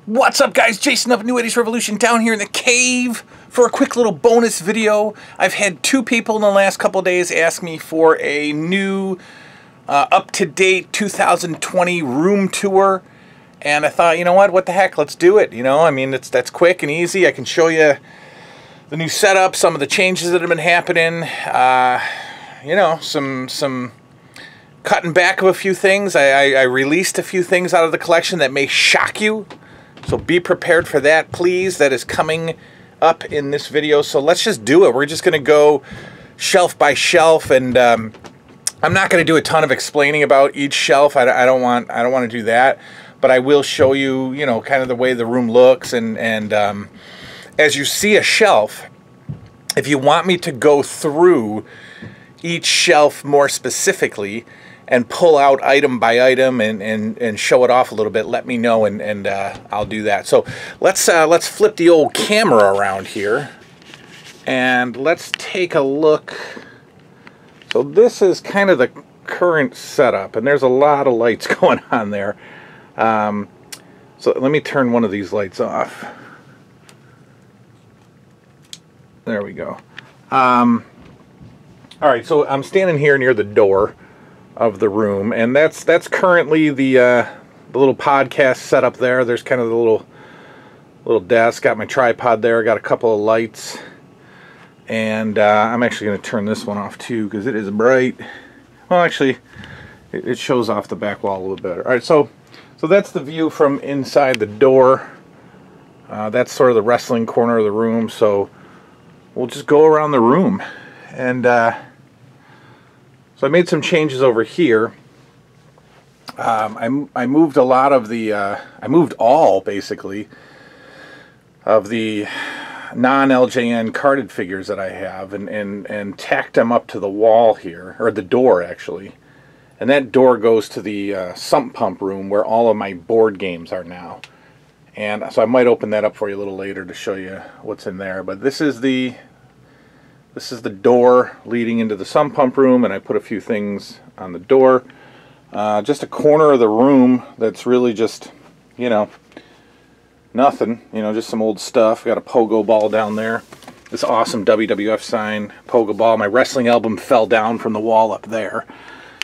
What's up, guys? Jason of New 80's Revolution down here in the cave for a quick little bonus video. I've had two people in the last couple days ask me for a new up-to-date 2020 room tour, and I thought, you know what the heck, let's do it. You know, I mean, that's quick and easy. I can show you the new setup, some of the changes that have been happening, you know, some cutting back of a few things. I released a few things out of the collection that may shock you. So be prepared for that, please. That is coming up in this video. So let's just do it. We're just going to go shelf by shelf, and I'm not going to do a ton of explaining about each shelf. I don't want to do that, but I will show you, you know, kind of the way the room looks, and as you see a shelf, if you want me to go through each shelf more specifically and pull out item by item and show it off a little bit, let me know, and I'll do that. So let's flip the old camera around here and let's take a look. So this is kind of the current setup, and there's a lot of lights going on there. So let me turn one of these lights off. There we go. All right, so I'm standing here near the door of the room, and that's currently the little podcast setup there. There's kind of the little desk. Got my tripod there. Got a couple of lights, and I'm actually going to turn this one off too because it is bright. Well, actually, it shows off the back wall a little better. All right, so that's the view from inside the door. That's sort of the wrestling corner of the room. So we'll just go around the room, and so I made some changes over here. I moved a lot of the, I moved all, basically, of the non-LJN carded figures that I have, and tacked them up to the wall here, or the door, actually. And that door goes to the sump pump room where all of my board games are now. And so I might open that up for you a little later to show you what's in there. But this is the door leading into the sump pump room, and I put a few things on the door. Just a corner of the room that's really just, you know, nothing. You know, just some old stuff. Got a pogo ball down there. This awesome WWF sign pogo ball. My wrestling album fell down from the wall up there,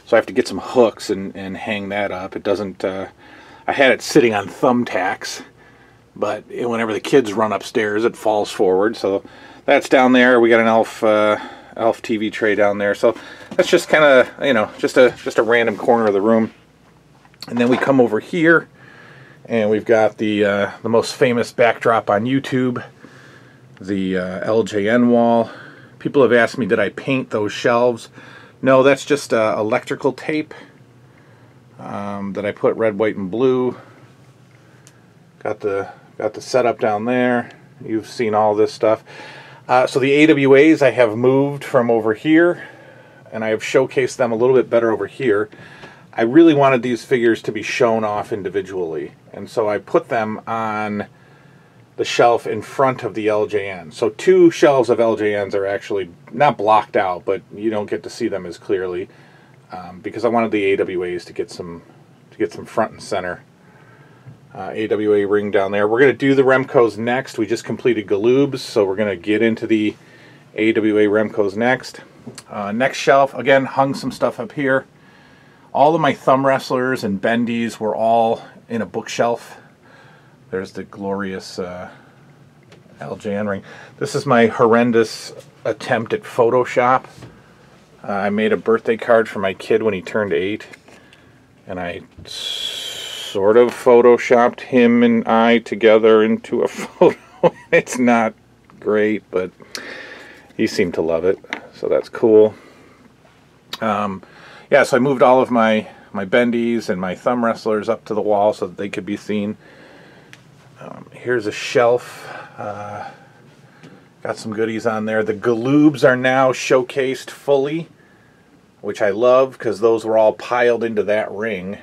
so I have to get some hooks and hang that up. It doesn't, I had it sitting on thumbtacks, but whenever the kids run upstairs, it falls forward, so that's down there. We got an Elf TV tray down there. So that's just kind of, you know, just a random corner of the room. And then we come over here, and we've got the most famous backdrop on YouTube, the Ljn Wall. People have asked me, did I paint those shelves? No, that's just electrical tape that I put red, white, and blue. Got the setup down there. You've seen all this stuff. So the AWAs I have moved from over here, and I have showcased them a little bit better over here. I really wanted these figures to be shown off individually, and so I put them on the shelf in front of the LJN. So two shelves of LJNs are actually not blocked out, but you don't get to see them as clearly because I wanted the AWAs to get some front and center. AWA ring down there. We're going to do the Remcos next. We just completed Galoobs, so we're going to get into the AWA Remcos next. Next shelf, again, hung some stuff up here. All of my thumb wrestlers and bendies were all in a bookshelf. There's the glorious LJN ring. This is my horrendous attempt at Photoshop. I made a birthday card for my kid when he turned 8, and I sort of photoshopped him and I together into a photo. It's not great, but he seemed to love it, so that's cool. Yeah, so I moved all of my bendies and my thumb wrestlers up to the wall so that they could be seen. Here's a shelf. Got some goodies on there. The Galoobs are now showcased fully, which I love because those were all piled into that ring.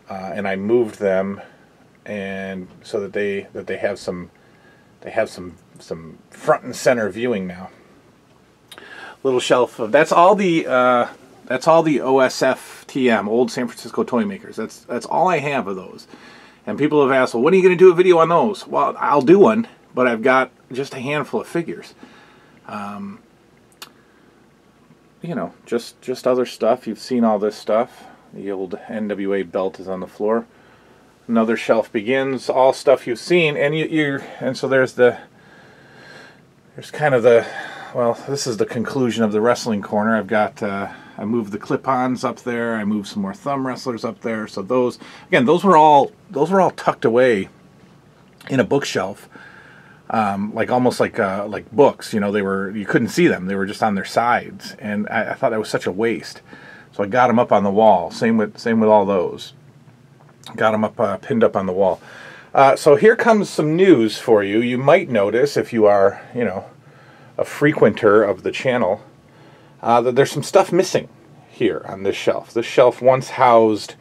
And I moved them, and so that they have some front and center viewing now. Little shelf of that's all the OSF TM, Old San Francisco Toy Makers. That's all I have of those. And people have asked, well, when are you going to do a video on those? Well, I'll do one, but I've got just a handful of figures. You know, just other stuff. You've seen all this stuff. The old NWA belt is on the floor. Another shelf begins. All stuff you've seen, and and so there's kind of the, well, this is the conclusion of the wrestling corner. I've got I moved the clip-ons up there. I moved some more thumb wrestlers up there. So those, again, those were all tucked away in a bookshelf, like almost like books. You know, you couldn't see them. They were just on their sides, and I thought that was such a waste. So I got them up on the wall. Same with all those. Got them up pinned up on the wall. So here comes some news for you. You might notice, if you are, you know, a frequenter of the channel, that there's some stuff missing here on this shelf. This shelf once housed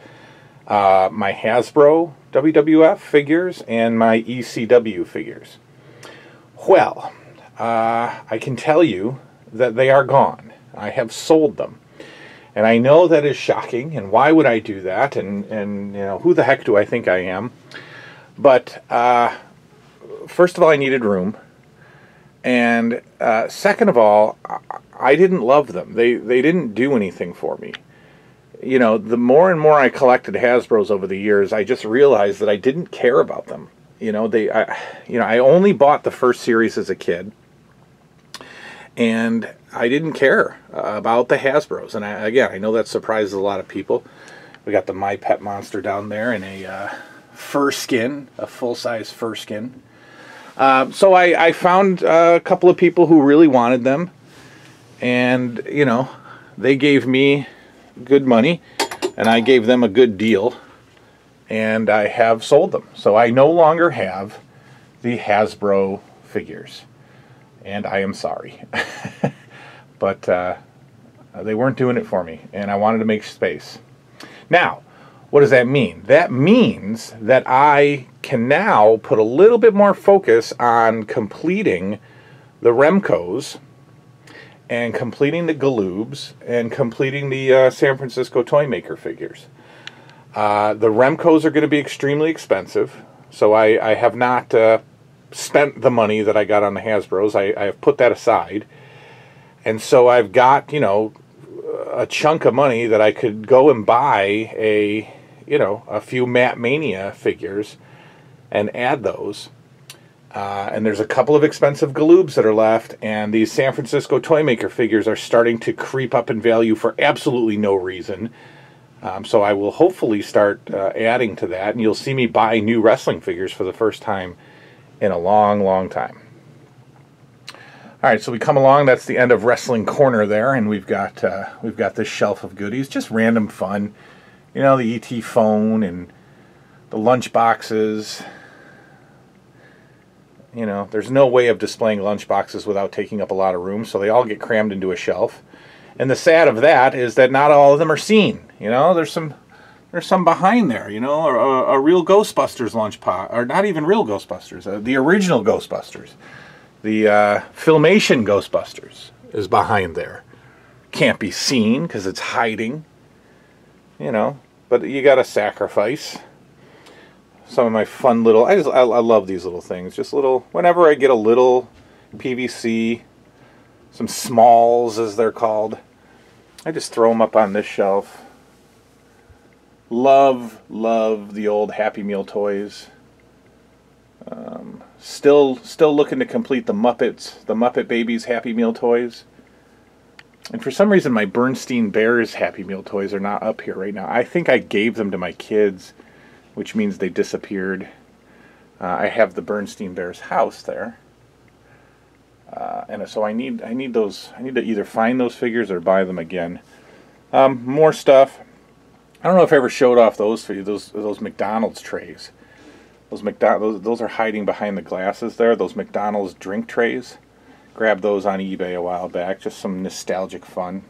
my Hasbro WWF figures and my ECW figures. Well, I can tell you that they are gone. I have sold them. And I know that is shocking, and why would I do that? And you know, who the heck do I think I am? But first of all, I needed room. And second of all, I didn't love them. They didn't do anything for me. You know, the more and more I collected Hasbros over the years, I just realized that I didn't care about them. You know, I only bought the first series as a kid, and I didn't care about the Hasbros. And again, I know that surprises a lot of people. We got the My Pet Monster down there in a fur skin, a full-size fur skin. So I found a couple of people who really wanted them, and you know, they gave me good money, and I gave them a good deal, and I have sold them. So I no longer have the Hasbro figures, and I am sorry. But they weren't doing it for me, and I wanted to make space. Now, what does that mean? That means that I can now put a little bit more focus on completing the Remcos and completing the Galoobs and completing the San Francisco Toy Maker figures. The Remcos are going to be extremely expensive, so I have not spent the money that I got on the Hasbros. I have put that aside. And so I've got, you know, a chunk of money that I could go and buy a few Matt Mania figures and add those. And there's a couple of expensive Galoobs that are left, and these San Francisco Toy Maker figures are starting to creep up in value for absolutely no reason. So I will hopefully start adding to that, and you'll see me buy new wrestling figures for the first time in a long, long time. All right, so we come along. That's the end of Wrestling Corner there, and we've got this shelf of goodies, just random fun. You know, the ET phone and the lunch boxes. You know, there's no way of displaying lunch boxes without taking up a lot of room, so they all get crammed into a shelf. And the sad of that is that not all of them are seen. You know, there's some behind there. You know, a real Ghostbusters lunch box, or not even real Ghostbusters, the original Ghostbusters, the Filmation Ghostbusters is behind there. Can't be seen because it's hiding. You know, but you got to sacrifice. Some of my fun little, I love these little things. Just little, whenever I get a little PVC, some smalls as they're called, I just throw them up on this shelf. Love the old Happy Meal toys. Still looking to complete the Muppet Babies Happy Meal toys. And for some reason, my Bernstein Bears Happy Meal toys are not up here right now. I think I gave them to my kids, which means they disappeared. I have the Bernstein Bears house there, and so I need those. I need to either find those figures or buy them again. More stuff. I don't know if I ever showed off those for you. Those McDonald's trays. Those are hiding behind the glasses there. Those McDonald's drink trays. Grabbed those on eBay a while back. Just some nostalgic fun.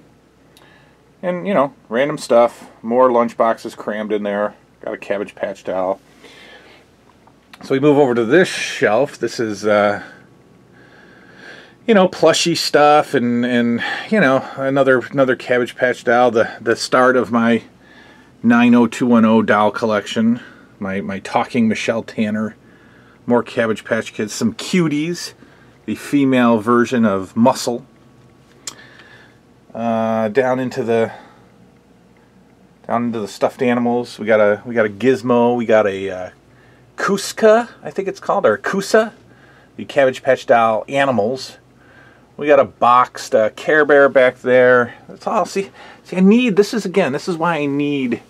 And, you know, random stuff. More lunch boxes crammed in there. Got a Cabbage Patch doll. So we move over to this shelf. This is, you know, plushy stuff and you know, another Cabbage Patch doll. The start of my 90210 doll collection. my talking Michelle Tanner, more Cabbage Patch Kids, some Cuties, the female version of Muscle. Down into the stuffed animals. We got a Gizmo. We got a Kuska, I think it's called, or Kusa, the Cabbage Patch Doll animals. We got a boxed Care Bear back there. That's all. See, I need, this is why I need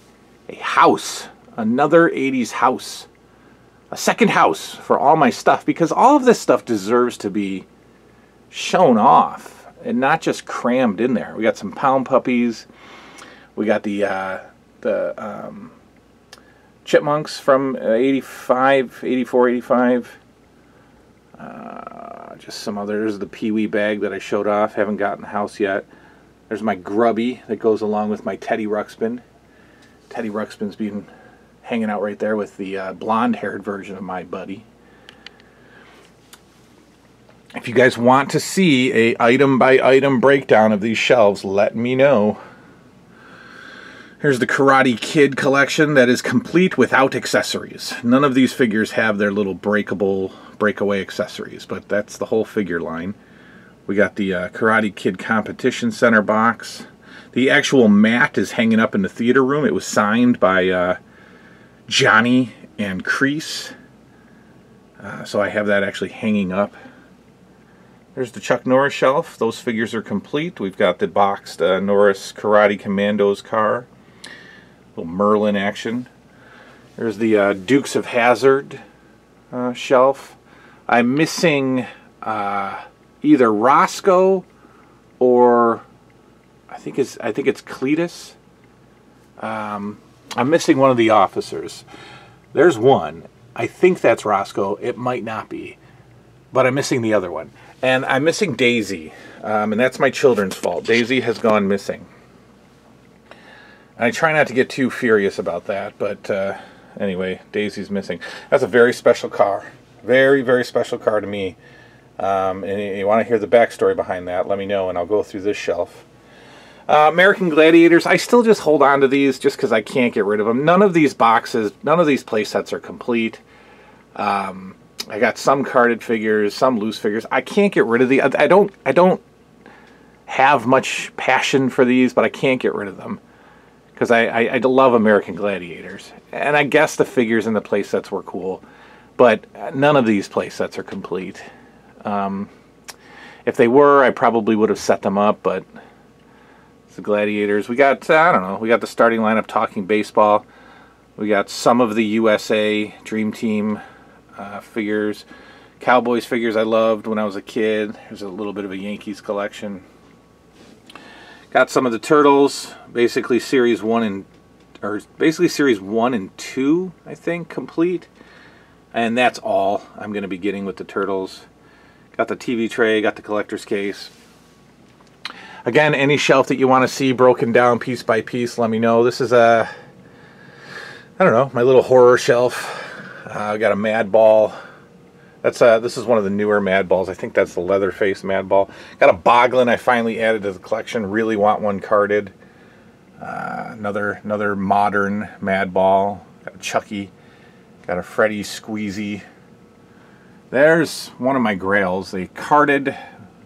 a house, another 80s house, a second house for all my stuff, because all of this stuff deserves to be shown off and not just crammed in there. We got some Pound Puppies. We got the Chipmunks from 85, 84, 85. Just some others. The Pee-wee bag that I showed off. Haven't gotten the house yet. There's my Grubby that goes along with my Teddy Ruxpin. Teddy Ruxpin's been hanging out right there with the blonde-haired version of my buddy. If you guys want to see a item-by-item breakdown of these shelves, let me know. Here's the Karate Kid collection that is complete without accessories. None of these figures have their little breakaway accessories, but that's the whole figure line. We got the Karate Kid Competition Center box. The actual mat is hanging up in the theater room. It was signed by Johnny and Crease. So I have that actually hanging up. There's the Chuck Norris shelf. Those figures are complete. We've got the boxed Norris Karate Commandos car. Little Merlin action. There's the Dukes of Hazzard shelf. I'm missing either Roscoe or I think it's Cletus. I'm missing one of the officers. There's one. I think that's Roscoe. It might not be, but I'm missing the other one. And I'm missing Daisy, and that's my children's fault. Daisy has gone missing. I try not to get too furious about that, but anyway, Daisy's missing. That's a very special car. Very, very special car to me. And you want to hear the backstory behind that, let me know, and I'll go through this shelf. American Gladiators, I still just hold on to these just because I can't get rid of them. None of these boxes, none of these play sets are complete. I got some carded figures, some loose figures. I can't get rid of these. I don't have much passion for these, but I can't get rid of them. Because I love American Gladiators. And I guess the figures and the play sets were cool. But none of these play sets are complete. If they were, I probably would have set them up, but it's the Gladiators. We got, I don't know, we got the starting lineup Talking Baseball. We got some of the USA Dream Team figures. Cowboys figures I loved when I was a kid. There's a little bit of a Yankees collection. Got some of the Turtles, basically series 1 and 2, I think, complete. And that's all I'm going to be getting with the Turtles. Got the TV tray, got the collector's case. Again, any shelf that you want to see broken down piece by piece, let me know. This is I don't know, my little horror shelf. I got a Mad Ball. This is one of the newer Mad Balls. I think that's the Leatherface Mad Ball. Got a Boglin I finally added to the collection. Really want one carded. Another modern Mad Ball. Got a Chucky. Got a Freddy Squeezy. There's one of my grails. The carded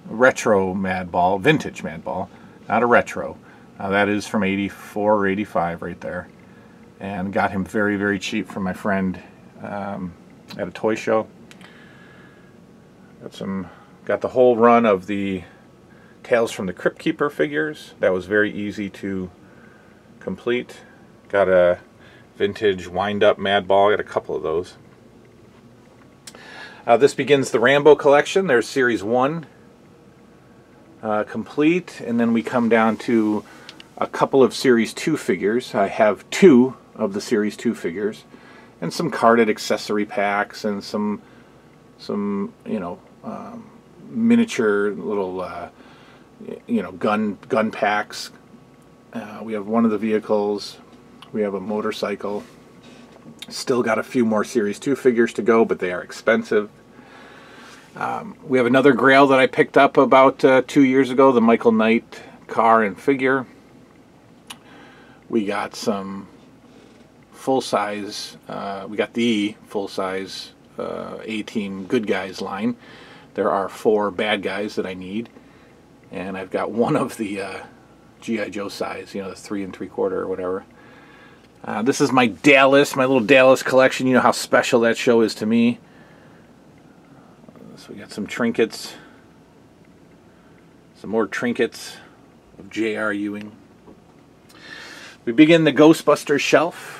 retro Mad Ball. Vintage Mad Ball. Not a retro. That is from 84 or 85 right there. And got him very, very cheap from my friend at a toy show. Got the whole run of the Tales from the Crypt Keeper figures. That was very easy to complete. Got a vintage wind-up Mad Ball. Got a couple of those. This begins the Rambo collection. There's Series 1 complete, and then we come down to a couple of Series 2 figures. I have 2 of the Series 2 figures, and some carded accessory packs, and some you know, miniature little you know, gun packs. We have one of the vehicles. We have a motorcycle. Still got a few more Series 2 figures to go, but they are expensive. We have another Grail that I picked up about 2 years ago, the Michael Knight car and figure. We got some full-size, we got the full-size A-Team Good Guys line. There are 4 bad guys that I need, and I've got one of the G.I. Joe size, you know, the 3 3/4 or whatever. This is my Dallas, my little Dallas collection. You know how special that show is to me. So we got some trinkets, some more trinkets of J.R. Ewing. We begin the Ghostbusters shelf.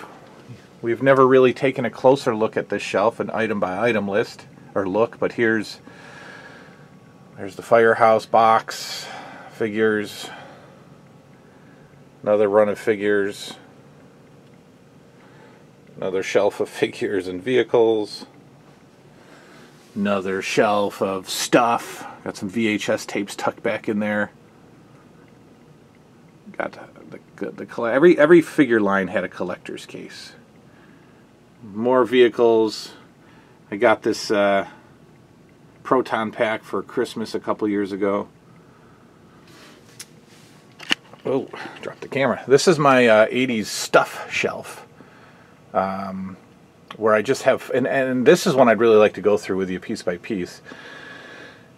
We've never really taken a closer look at this shelf, an item by item list or look, but there's the Firehouse box, figures, another run of figures, another shelf of figures and vehicles, another shelf of stuff. Got some VHS tapes tucked back in there. Got every figure line had a collector's case. More vehicles. I got this Proton pack for Christmas a couple years ago. Oh, dropped the camera. This is my 80s stuff shelf, where I just have, and this is one I'd really like to go through with you piece by piece.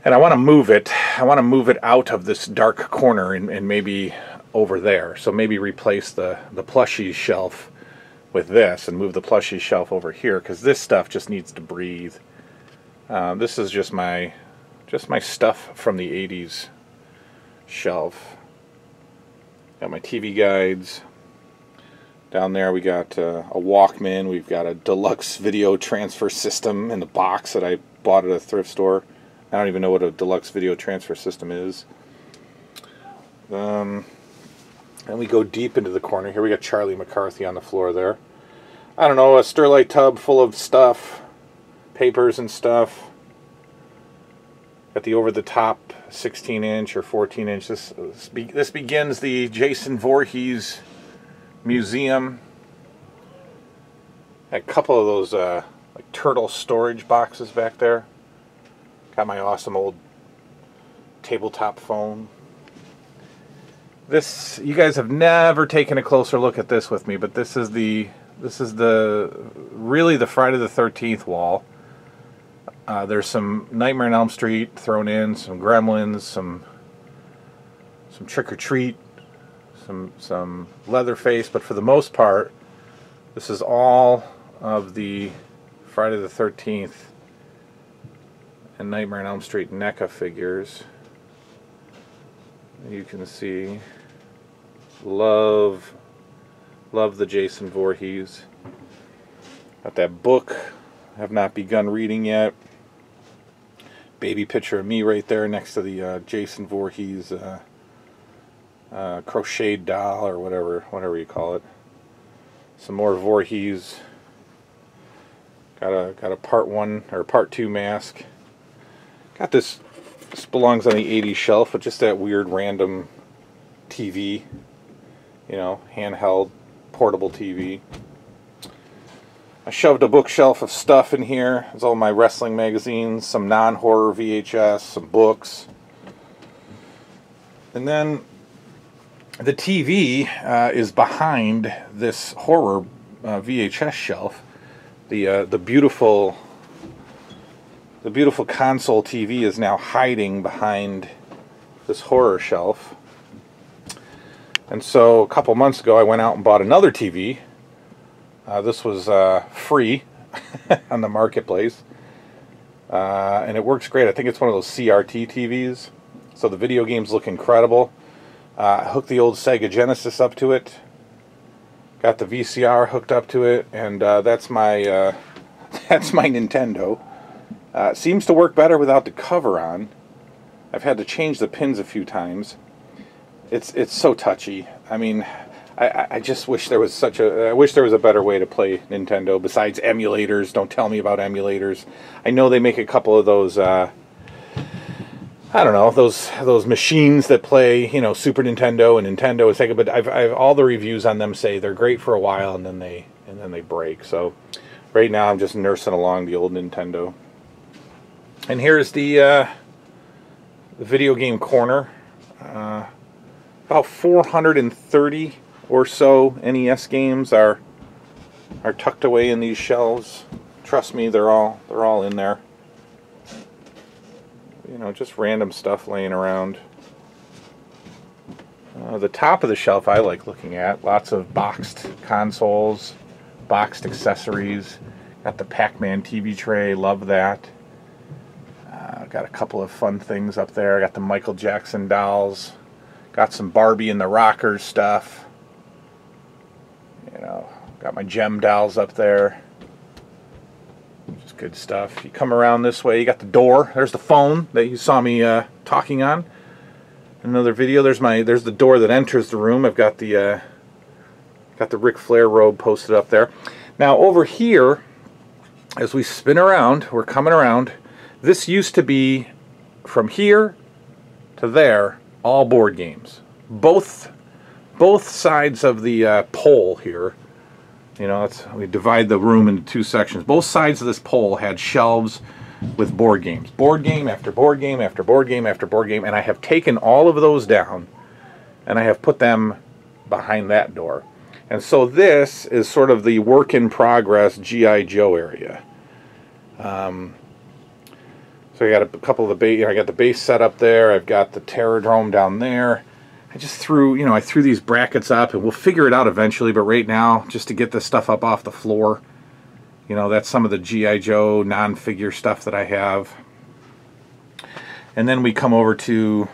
And I want to move it. I want to move it out of this dark corner and maybe over there. So maybe replace the plushies shelf with this and move the plushies shelf over here, because this stuff just needs to breathe. This is just my stuff from the 80s shelf. Got my TV guides. Down there we got a Walkman. We've got a deluxe video transfer system in the box that I bought at a thrift store. I don't even know what a deluxe video transfer system is. And we go deep into the corner. Here we got Charlie McCarthy on the floor there. I don't know, a Sterlite tub full of stuff, papers and stuff. Got the over-the-top 16-inch or 14-inch. This begins the Jason Voorhees Museum. A couple of those like turtle storage boxes back there. Got my awesome old tabletop phone. This, you guys have never taken a closer look at this with me, but this is really the Friday the 13th wall. There's some Nightmare on Elm Street thrown in, some Gremlins, some Trick or Treat, some Leatherface, but for the most part, this is all of the Friday the 13th and Nightmare on Elm Street NECA figures. You can see, love the Jason Voorhees. Got that book, have not begun reading yet. Baby picture of me right there next to the Jason Voorhees crocheted doll or whatever you call it. Some more Voorhees. Got a part 1 or part 2 mask. Got this. This belongs on the 80s shelf, but just that weird random TV, you know, handheld portable TV. I shoved a bookshelf of stuff in here. It's all my wrestling magazines, some non-horror VHS, some books. And then the TV is behind this horror VHS shelf. The beautiful console TV is now hiding behind this horror shelf. And so a couple months ago I went out and bought another TV. This was free on the marketplace. And it works great. I think it's one of those CRT TVs. So the video games look incredible. I hooked the old Sega Genesis up to it. Got the VCR hooked up to it. And that's my Nintendo. It seems to work better without the cover on. I've had to change the pins a few times. It's so touchy. I mean, I just wish there was I wish there was a better way to play Nintendo besides emulators. Don't tell me about emulators. I know they make a couple of those I don't know, those machines that play, you know, Super Nintendo and Nintendo and Sega, but I've all the reviews on them say they're great for a while and then they break. So right now I'm just nursing along the old Nintendo. And here's the video game corner. About 430 or so NES games are are tucked away in these shelves. Trust me, they're all in there. You know, just random stuff laying around. The top of the shelf I like looking at. Lots of boxed consoles, boxed accessories. Got the Pac-Man TV tray, love that. Got a couple of fun things up there. I got the Michael Jackson dolls. Got some Barbie and the Rockers stuff. You know, got my Gem dolls up there. Just good stuff. You come around this way, you got the door. There's the phone that you saw me talking on. Another video. There's the door that enters the room. I've got the Ric Flair robe posted up there. Now over here, as we spin around, we're coming around. This used to be from here to there, all board games. Both sides of the pole here. You know, we divide the room into two sections. Both sides of this pole had shelves with board games. Board game after board game after board game after board game. And I have taken all of those down and I have put them behind that door. And so this is sort of the work in progress G.I. Joe area. So I got a couple of the base. I got the base set up there. I've got the Terrordrome down there. I just threw, you know, I threw these brackets up, and we'll figure it out eventually. But right now, just to get this stuff up off the floor, you know, that's some of the G.I. Joe non-figure stuff that I have. And then we come over to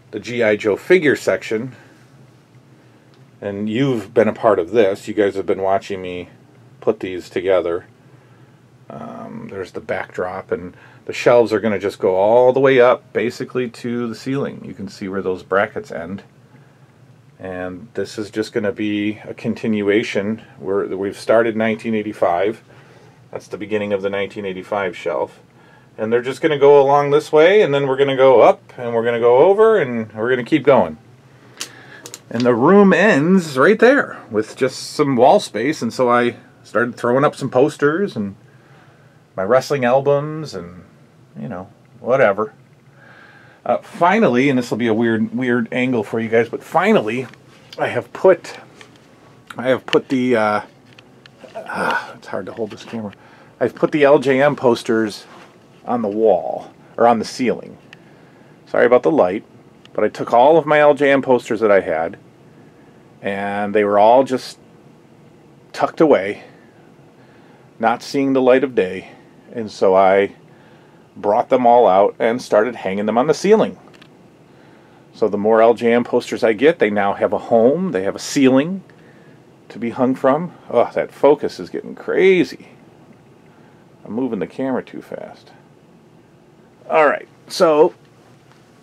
the G.I. Joe figure section. And you've been a part of this. You guys have been watching me put these together. There's the backdrop, and the shelves are going to just go all the way up, basically to the ceiling. You can see where those brackets end. And this is just going to be a continuation. We've started 1985. That's the beginning of the 1985 shelf. And they're just going to go along this way, and then we're going to go up, and we're going to go over, and we're going to keep going. And the room ends right there with just some wall space, and so I started throwing up some posters and my wrestling albums and, you know, whatever. Finally, and this will be a weird angle for you guys, but finally I have put the it's hard to hold this camera. I've put the LJN posters on the wall, or on the ceiling. Sorry about the light, but I took all of my LJN posters that I had, and they were all just tucked away, not seeing the light of day. And so I brought them all out and started hanging them on the ceiling. So the more LJN posters I get, they now have a home, they have a ceiling to be hung from. Oh, that focus is getting crazy. I'm moving the camera too fast. Alright, so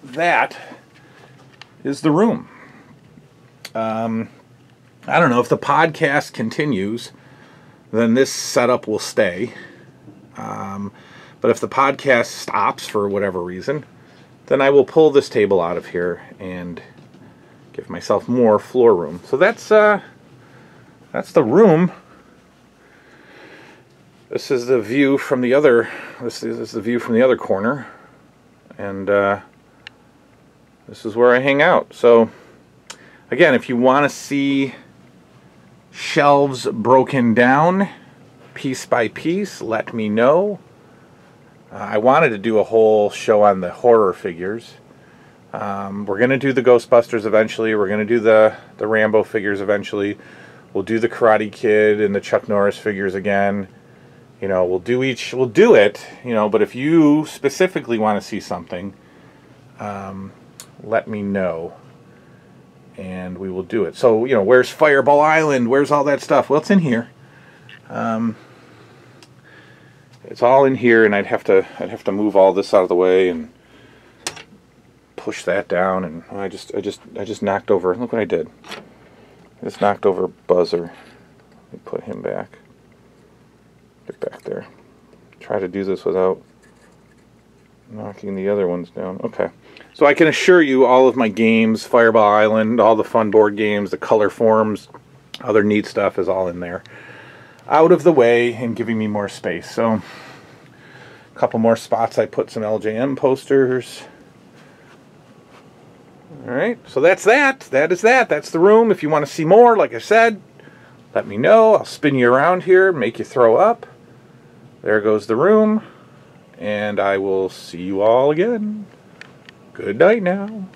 that is the room. I don't know, if the podcast continues, then this setup will stay. But if the podcast stops for whatever reason, then I will pull this table out of here and give myself more floor room. So that's the room. This is the view from the other. This is the view from the other corner, and this is where I hang out. So again, if you want to see shelves broken down piece by piece, let me know. I wanted to do a whole show on the horror figures. We're going to do the Ghostbusters eventually. We're going to do the Rambo figures eventually. We'll do the Karate Kid and the Chuck Norris figures again. You know, we'll do it, you know, but if you specifically want to see something, let me know. And we will do it. So, you know, where's Fireball Island? Where's all that stuff? Well, it's in here. It's all in here, and I'd have to move all this out of the way and push that down. And I just knocked over. Look what I did. I just knocked over Buzzer. Let me put him back. Get back there. Try to do this without knocking the other ones down. Okay. So I can assure you all of my games, Fireball Island, all the fun board games, the color forms, other neat stuff is all in there. Out of the way and giving me more space. So a couple more spots I put some LJN posters. Alright, so that's that. That is that. That's the room. If you want to see more, like I said, let me know. I'll spin you around here, make you throw up. There goes the room, and I will see you all again. Good night now.